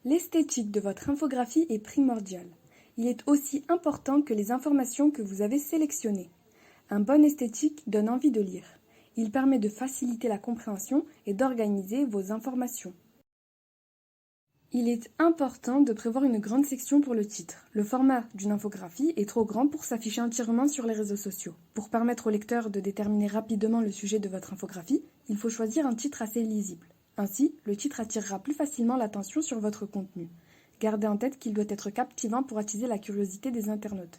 L'esthétique de votre infographie est primordiale. Il est aussi important que les informations que vous avez sélectionnées. Un bon esthétique donne envie de lire. Il permet de faciliter la compréhension et d'organiser vos informations. Il est important de prévoir une grande section pour le titre. Le format d'une infographie est trop grand pour s'afficher entièrement sur les réseaux sociaux. Pour permettre au lecteur de déterminer rapidement le sujet de votre infographie, il faut choisir un titre assez lisible. Ainsi, le titre attirera plus facilement l'attention sur votre contenu. Gardez en tête qu'il doit être captivant pour attiser la curiosité des internautes.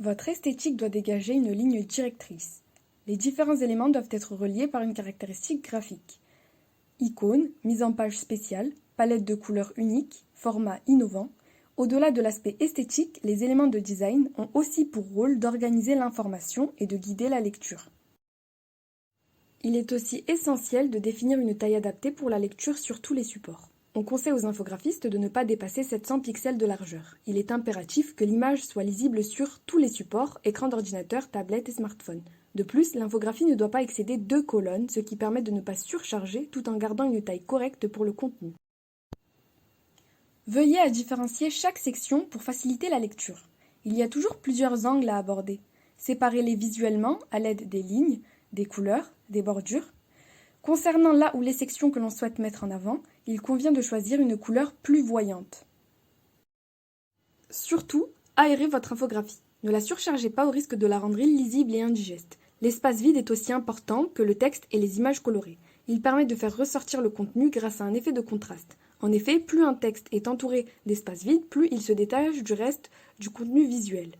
Votre esthétique doit dégager une ligne directrice. Les différents éléments doivent être reliés par une caractéristique graphique. Icônes, mise en page spéciale, palette de couleurs unique, format innovant. Au-delà de l'aspect esthétique, les éléments de design ont aussi pour rôle d'organiser l'information et de guider la lecture. Il est aussi essentiel de définir une taille adaptée pour la lecture sur tous les supports. On conseille aux infographistes de ne pas dépasser 700 pixels de largeur. Il est impératif que l'image soit lisible sur tous les supports, écran d'ordinateur, tablette et smartphone. De plus, l'infographie ne doit pas excéder 2 colonnes, ce qui permet de ne pas surcharger tout en gardant une taille correcte pour le contenu. Veuillez à différencier chaque section pour faciliter la lecture. Il y a toujours plusieurs angles à aborder. Séparez-les visuellement à l'aide des lignes, des couleurs, des bordures. Concernant là où les sections que l'on souhaite mettre en avant, il convient de choisir une couleur plus voyante. Surtout, aérez votre infographie. Ne la surchargez pas au risque de la rendre illisible et indigeste. L'espace vide est aussi important que le texte et les images colorées. Il permet de faire ressortir le contenu grâce à un effet de contraste. En effet, plus un texte est entouré d'espaces vides, plus il se détache du reste du contenu visuel.